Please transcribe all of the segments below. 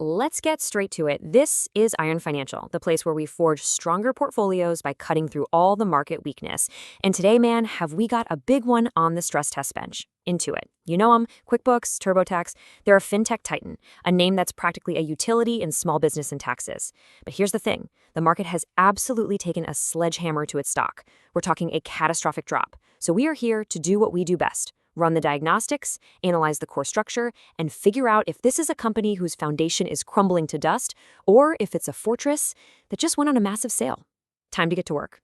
let's get straight to it. This is Iron Financial, the place where we forge stronger portfolios by cutting through all the market weakness. And today, man, have we got a big one on the stress test bench. Intuit. You know them, QuickBooks, TurboTax. They're a fintech titan, a name that's practically a utility in small business and taxes. But here's the thing. The market has absolutely taken a sledgehammer to its stock. We're talking a catastrophic drop. So we are here to do what we do best. Run the diagnostics, analyze the core structure, and figure out if this is a company whose foundation is crumbling to dust, or if it's a fortress that just went on a massive sale. Time to get to work.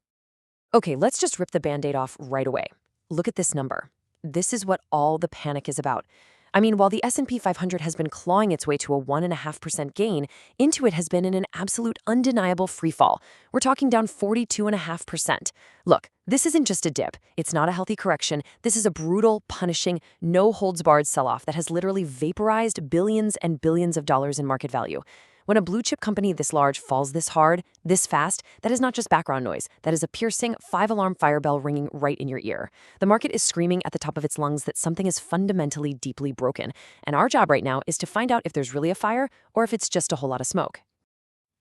Okay, let's just rip the Band-Aid off right away. Look at this number. This is what all the panic is about. I mean, while the S&P 500 has been clawing its way to a 1.5% gain, Intuit has been in an absolute undeniable freefall. We're talking down 42.5%. Look, this isn't just a dip. It's not a healthy correction. This is a brutal, punishing, no-holds-barred sell-off that has literally vaporized billions and billions of dollars in market value. When a blue-chip company this large falls this hard, this fast, that is not just background noise. That is a piercing five-alarm fire bell ringing right in your ear. The market is screaming at the top of its lungs that something is fundamentally deeply broken. And our job right now is to find out if there's really a fire or if it's just a whole lot of smoke.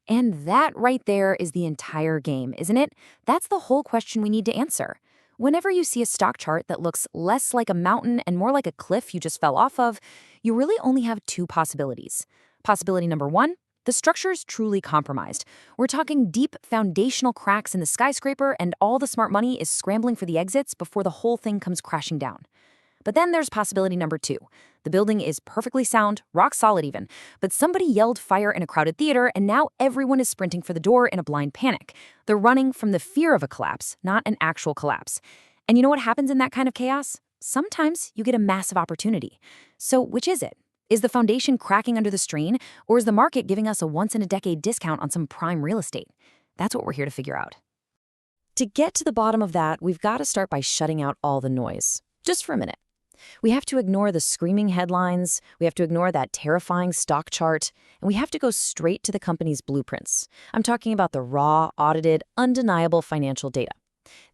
And that right there is the entire game, isn't it? That's the whole question we need to answer. Whenever you see a stock chart that looks less like a mountain and more like a cliff you just fell off of, you really only have two possibilities. Possibility number one, the structure is truly compromised. We're talking deep foundational cracks in the skyscraper and all the smart money is scrambling for the exits before the whole thing comes crashing down. But then there's possibility number two. The building is perfectly sound, rock solid even, but somebody yelled fire in a crowded theater and now everyone is sprinting for the door in a blind panic. They're running from the fear of a collapse, not an actual collapse. And you know what happens in that kind of chaos? Sometimes you get a massive opportunity. So which is it? Is the foundation cracking under the strain, or is the market giving us a once-in-a-decade discount on some prime real estate? That's what we're here to figure out. To get to the bottom of that, we've got to start by shutting out all the noise. Just for a minute. We have to ignore the screaming headlines, we have to ignore that terrifying stock chart, and we have to go straight to the company's blueprints. I'm talking about the raw, audited, undeniable financial data.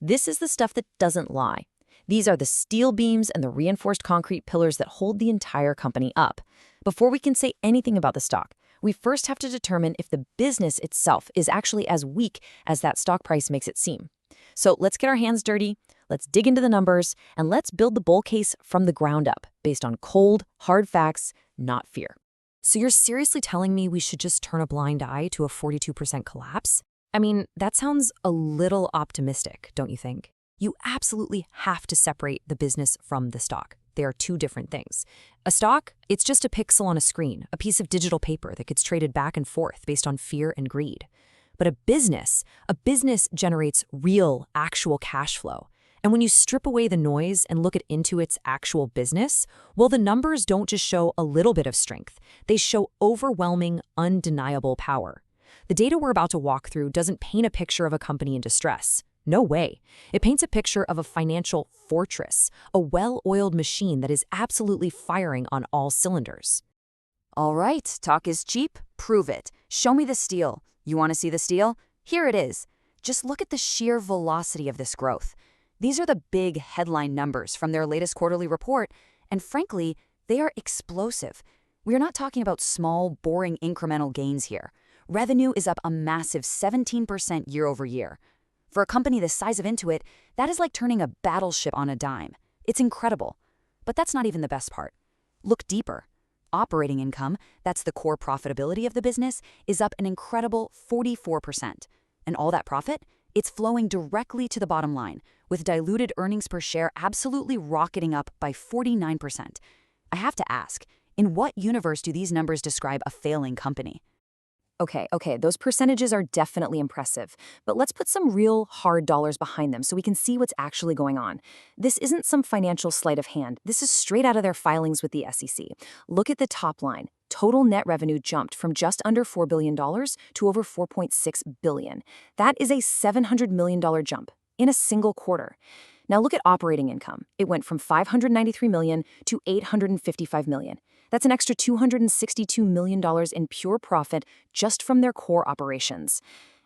This is the stuff that doesn't lie. These are the steel beams and the reinforced concrete pillars that hold the entire company up. Before we can say anything about the stock, we first have to determine if the business itself is actually as weak as that stock price makes it seem. So let's get our hands dirty, let's dig into the numbers, and let's build the bull case from the ground up, based on cold, hard facts, not fear. So you're seriously telling me we should just turn a blind eye to a 42% collapse? I mean, that sounds a little optimistic, don't you think? You absolutely have to separate the business from the stock. They are two different things. A stock, it's just a pixel on a screen, a piece of digital paper that gets traded back and forth based on fear and greed. But a business generates real, actual cash flow. And when you strip away the noise and look at Intuit's actual business, well, the numbers don't just show a little bit of strength. They show overwhelming, undeniable power. The data we're about to walk through doesn't paint a picture of a company in distress. No way. It paints a picture of a financial fortress, a well-oiled machine that is absolutely firing on all cylinders. All right, talk is cheap. Prove it. Show me the steel. You want to see the steel? Here it is. Just look at the sheer velocity of this growth. These are the big headline numbers from their latest quarterly report, and frankly, they are explosive. We are not talking about small, boring incremental gains here. Revenue is up a massive 17% year over year. For a company the size of Intuit, that is like turning a battleship on a dime. It's incredible. But that's not even the best part. Look deeper. Operating income, that's the core profitability of the business, is up an incredible 44%. And all that profit? It's flowing directly to the bottom line, with diluted earnings per share absolutely rocketing up by 49%. I have to ask, in what universe do these numbers describe a failing company? Okay, those percentages are definitely impressive, but let's put some real hard dollars behind them so we can see what's actually going on. This isn't some financial sleight of hand. This is straight out of their filings with the SEC. Look at the top line. Total net revenue jumped from just under $4 billion to over $4.6 billion. That is a $700 million jump in a single quarter. Now look at operating income. It went from $593 million to $855 million. That's an extra $262 million in pure profit just from their core operations.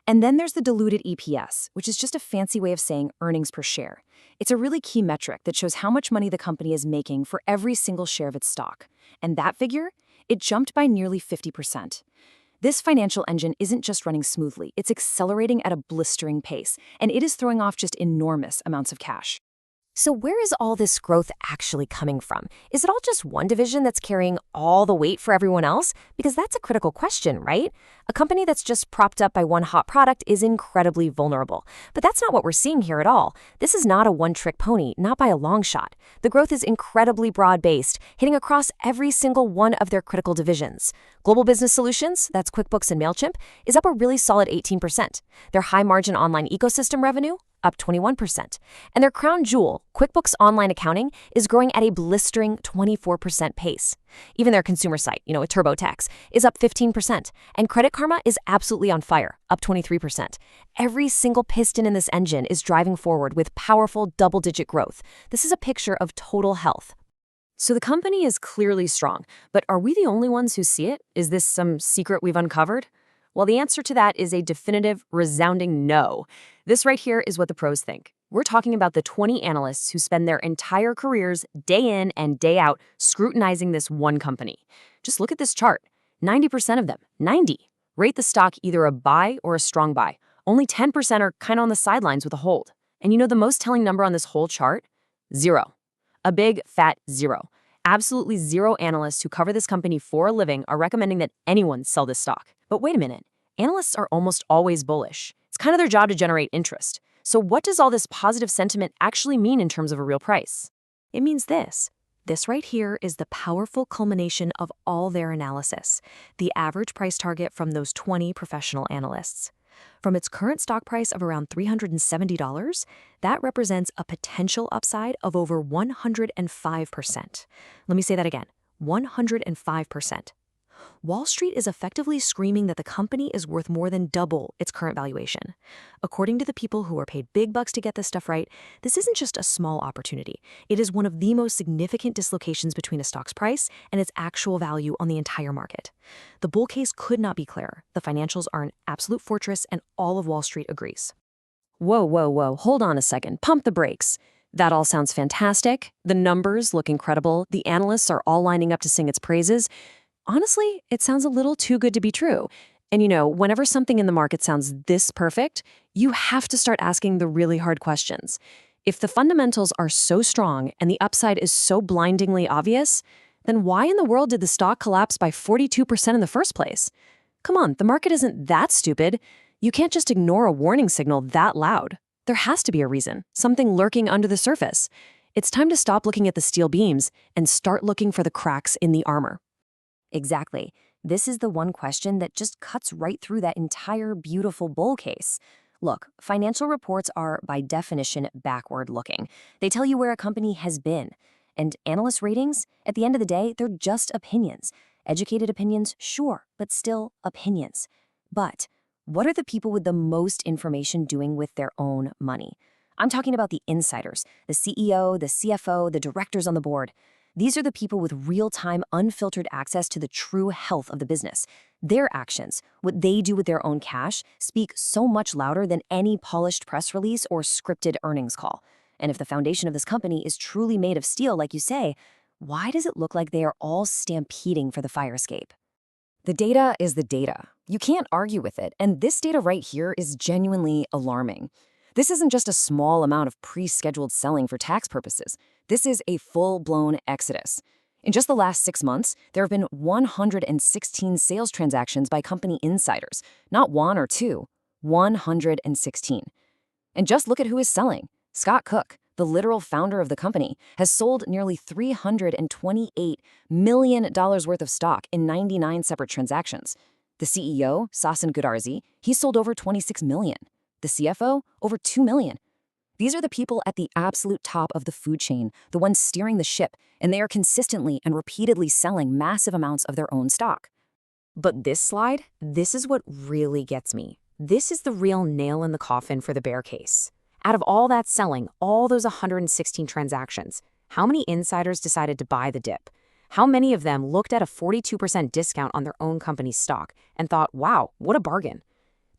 And then there's the diluted EPS, which is just a fancy way of saying earnings per share. It's a really key metric that shows how much money the company is making for every single share of its stock. And that figure, It jumped by nearly 50%. This financial engine isn't just running smoothly, it's accelerating at a blistering pace, and it is throwing off just enormous amounts of cash. So where is all this growth actually coming from? Is it all just one division that's carrying all the weight for everyone else? Because that's a critical question, right? A company that's just propped up by one hot product is incredibly vulnerable. But that's not what we're seeing here at all. This is not a one-trick pony, not by a long shot. The growth is incredibly broad-based, hitting across every single one of their critical divisions. Global Business Solutions, that's QuickBooks and MailChimp, is up a really solid 18%. Their high-margin online ecosystem revenue, up 21%. And their crown jewel, QuickBooks Online Accounting, is growing at a blistering 24% pace. Even their consumer site, with TurboTax, is up 15%. And Credit Karma is absolutely on fire, up 23%. Every single piston in this engine is driving forward with powerful double-digit growth. This is a picture of total health. So the company is clearly strong, but are we the only ones who see it? Is this some secret we've uncovered? Well, the answer to that is a definitive, resounding no. This right here is what the pros think. We're talking about the 20 analysts who spend their entire careers day in and day out scrutinizing this one company. Just look at this chart. 90% of them, 90, rate the stock either a buy or a strong buy. Only 10% are kind of on the sidelines with a hold. And the most telling number on this whole chart? 0. A big, fat 0. Absolutely 0 analysts who cover this company for a living are recommending that anyone sell this stock. But wait a minute, analysts are almost always bullish. It's kind of their job to generate interest. So what does all this positive sentiment actually mean in terms of a real price? It means this. This right here is the powerful culmination of all their analysis, the average price target from those 20 professional analysts. From its current stock price of around $370, that represents a potential upside of over 105%. Let me say that again, 105%. Wall Street is effectively screaming that the company is worth more than double its current valuation. According to the people who are paid big bucks to get this stuff right, this isn't just a small opportunity. It is one of the most significant dislocations between a stock's price and its actual value on the entire market. The bull case could not be clearer. The financials are an absolute fortress, and all of Wall Street agrees. Whoa. Hold on a second. Pump the brakes. That all sounds fantastic. The numbers look incredible. The analysts are all lining up to sing its praises. Honestly, it sounds a little too good to be true. And whenever something in the market sounds this perfect, you have to start asking the really hard questions. If the fundamentals are so strong and the upside is so blindingly obvious, then why in the world did the stock collapse by 42% in the first place? Come on, the market isn't that stupid. You can't just ignore a warning signal that loud. There has to be a reason, something lurking under the surface. It's time to stop looking at the steel beams and start looking for the cracks in the armor. Exactly. This is the one question that just cuts right through that entire beautiful bull case. Look, financial reports are, by definition, backward-looking. They tell you where a company has been. And analyst ratings, at the end of the day, they're just opinions. Educated opinions, sure, but still opinions. But what are the people with the most information doing with their own money? I'm talking about the insiders, the CEO, the CFO, the directors on the board. These are the people with real-time, unfiltered access to the true health of the business. Their actions, what they do with their own cash, speak so much louder than any polished press release or scripted earnings call. And if the foundation of this company is truly made of steel, like you say, why does it look like they are all stampeding for the fire escape? The data is the data. You can't argue with it, and this data right here is genuinely alarming. This isn't just a small amount of pre-scheduled selling for tax purposes. This is a full-blown exodus. In just the last 6 months, there have been 116 sales transactions by company insiders, not 1 or 2, 116. And just look at who is selling. Scott Cook, the literal founder of the company, has sold nearly $328 million worth of stock in 99 separate transactions. The CEO, Sasan Goodarzi, he sold over $26 million. The CFO, over $2 million. These are the people at the absolute top of the food chain, the ones steering the ship, and they are consistently and repeatedly selling massive amounts of their own stock. But this slide, this is what really gets me. This is the real nail in the coffin for the bear case. Out of all that selling, all those 116 transactions, how many insiders decided to buy the dip? How many of them looked at a 42% discount on their own company's stock and thought, wow, what a bargain?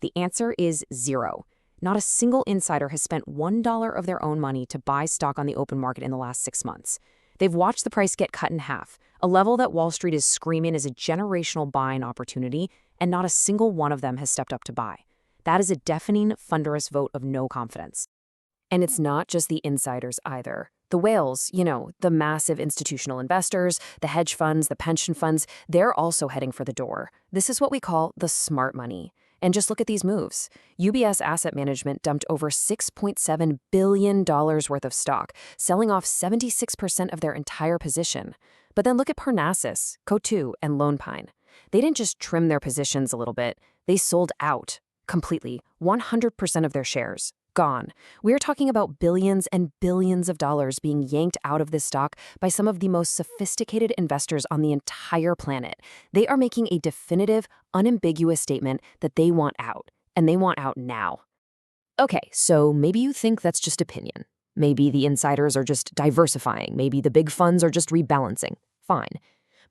The answer is 0. Not a single insider has spent $1 of their own money to buy stock on the open market in the last 6 months. They've watched the price get cut in half, a level that Wall Street is screaming is a generational buying opportunity, and not a single one of them has stepped up to buy. That is a deafening, thunderous vote of no confidence. And it's not just the insiders either. The whales, the massive institutional investors, the hedge funds, the pension funds, they're also heading for the door. This is what we call the smart money. And just look at these moves. UBS Asset Management dumped over $6.7 billion worth of stock, selling off 76% of their entire position. But then look at Parnassus, Coatue, and Lone Pine. They didn't just trim their positions a little bit, they sold out completely, 100% of their shares. Gone. We are talking about billions and billions of dollars being yanked out of this stock by some of the most sophisticated investors on the entire planet. They are making a definitive, unambiguous statement that they want out, and they want out now. Okay, so maybe you think that's just opinion. Maybe the insiders are just diversifying. Maybe the big funds are just rebalancing. Fine.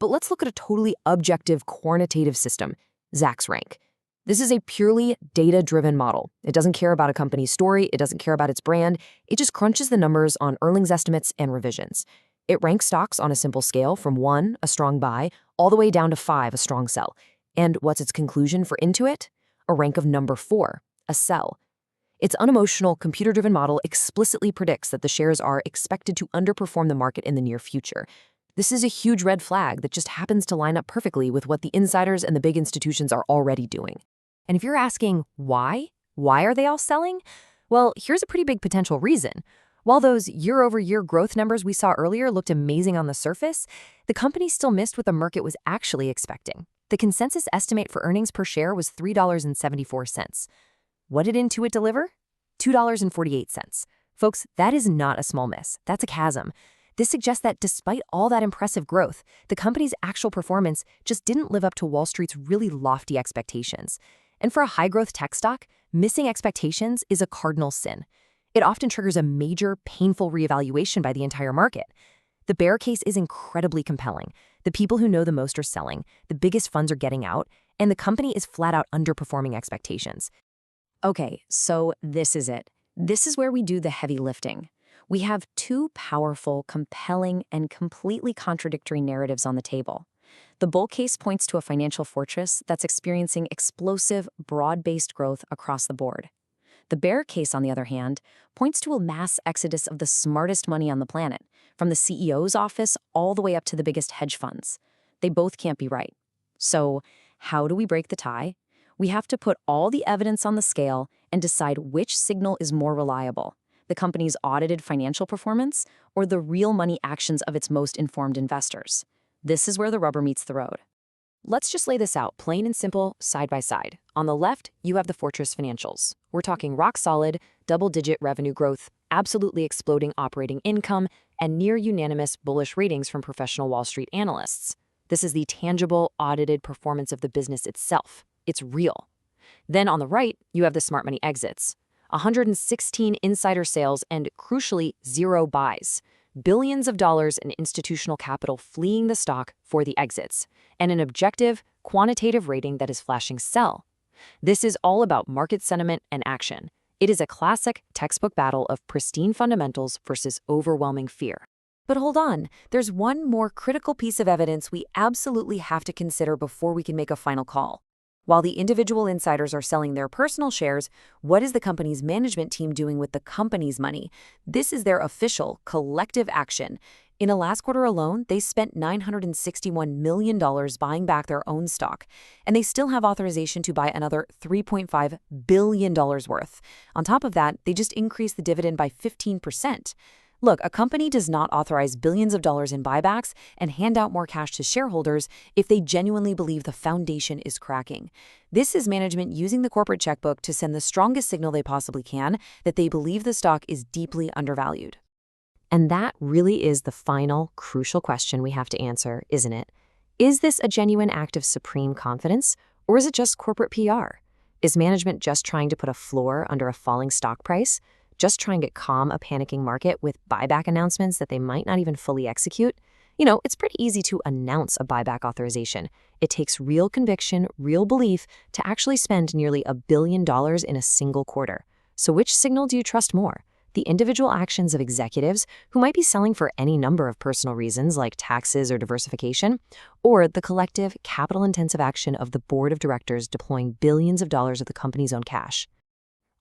But let's look at a totally objective quantitative system, Zacks Rank. This is a purely data-driven model. It doesn't care about a company's story, it doesn't care about its brand, it just crunches the numbers on earnings estimates and revisions. It ranks stocks on a simple scale from 1, a strong buy, all the way down to 5, a strong sell. And what's its conclusion for Intuit? A rank of number 4, a sell. Its unemotional, computer-driven model explicitly predicts that the shares are expected to underperform the market in the near future. This is a huge red flag that just happens to line up perfectly with what the insiders and the big institutions are already doing. And if you're asking why are they all selling? Well, here's a pretty big potential reason. While those year-over-year growth numbers we saw earlier looked amazing on the surface, the company still missed what the market was actually expecting. The consensus estimate for earnings per share was $3.74. What did Intuit deliver? $2.48. Folks, that is not a small miss. That's a chasm. This suggests that despite all that impressive growth, the company's actual performance just didn't live up to Wall Street's really lofty expectations. And for a high-growth tech stock, missing expectations is a cardinal sin. It often triggers a major, painful reevaluation by the entire market. The bear case is incredibly compelling. The people who know the most are selling, the biggest funds are getting out, and the company is flat-out underperforming expectations. Okay, so this is it. This is where we do the heavy lifting. We have two powerful, compelling, and completely contradictory narratives on the table. The bull case points to a financial fortress that's experiencing explosive, broad-based growth across the board. The bear case, on the other hand, points to a mass exodus of the smartest money on the planet, from the CEO's office all the way up to the biggest hedge funds. They both can't be right. So, how do we break the tie? We have to put all the evidence on the scale and decide which signal is more reliable, the company's audited financial performance or the real money actions of its most informed investors. This is where the rubber meets the road. Let's just lay this out, plain and simple, side by side. On the left, you have the fortress financials. We're talking rock-solid, double-digit revenue growth, absolutely exploding operating income, and near-unanimous bullish ratings from professional Wall Street analysts. This is the tangible, audited performance of the business itself. It's real. Then on the right, you have the smart money exits. 116 insider sales and, crucially, 0 buys. Billions of dollars in institutional capital fleeing the stock for the exits, and an objective, quantitative rating that is flashing sell. This is all about market sentiment and action. It is a classic textbook battle of pristine fundamentals versus overwhelming fear. But hold on, there's one more critical piece of evidence we absolutely have to consider before we can make a final call. While the individual insiders are selling their personal shares, what is the company's management team doing with the company's money? This is their official, collective action. In the last quarter alone, they spent $961 million buying back their own stock, and they still have authorization to buy another $3.5 billion worth. On top of that, they just increased the dividend by 15%. Look, a company does not authorize billions of dollars in buybacks and hand out more cash to shareholders if they genuinely believe the foundation is cracking. This is management using the corporate checkbook to send the strongest signal they possibly can that they believe the stock is deeply undervalued. And that really is the final, crucial question we have to answer, isn't it? Is this a genuine act of supreme confidence, or is it just corporate PR? Is management just trying to put a floor under a falling stock price? Just trying to calm a panicking market with buyback announcements that they might not even fully execute? It's pretty easy to announce a buyback authorization. It takes real conviction, real belief to actually spend nearly $1 billion in a single quarter. So which signal do you trust more? the individual actions of executives who might be selling for any number of personal reasons like taxes or diversification, or the collective, capital-intensive action of the board of directors deploying billions of dollars of the company's own cash.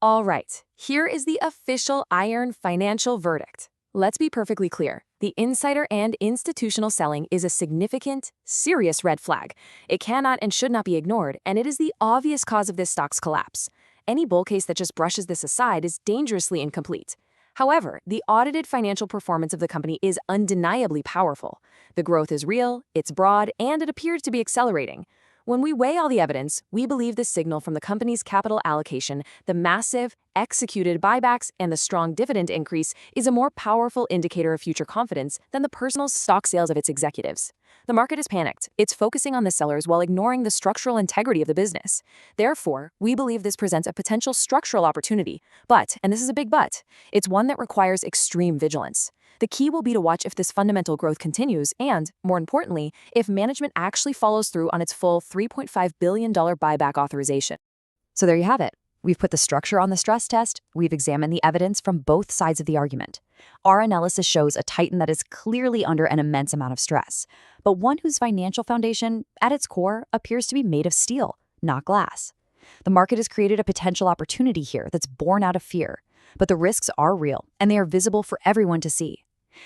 All right, here is the official Iron Financial verdict. Let's be perfectly clear. The insider and institutional selling is a significant, serious red flag. It cannot and should not be ignored, and it is the obvious cause of this stock's collapse. Any bull case that just brushes this aside is dangerously incomplete. However, the audited financial performance of the company is undeniably powerful. The growth is real, it's broad, and it appears to be accelerating. When we weigh all the evidence, we believe the signal from the company's capital allocation, the massive, executed buybacks, and the strong dividend increase is a more powerful indicator of future confidence than the personal stock sales of its executives. The market is panicked. It's focusing on the sellers while ignoring the structural integrity of the business. Therefore, we believe this presents a potential structural opportunity. But, and this is a big but, it's one that requires extreme vigilance. The key will be to watch if this fundamental growth continues and, more importantly, if management actually follows through on its full $3.5 billion buyback authorization. So there you have it. We've put the structure on the stress test. We've examined the evidence from both sides of the argument. Our analysis shows a Titan that is clearly under an immense amount of stress, but one whose financial foundation, at its core, appears to be made of steel, not glass. The market has created a potential opportunity here that's born out of fear, but the risks are real, and they are visible for everyone to see.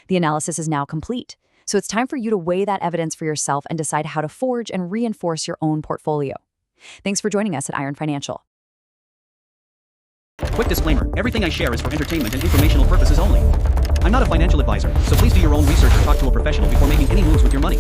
The analysis is now complete, so it's time for you to weigh that evidence for yourself and decide how to forge and reinforce your own portfolio. Thanks for joining us at Iron Financial. Quick disclaimer, everything I share is for entertainment and informational purposes only. I'm not a financial advisor, so please do your own research or talk to a professional before making any moves with your money.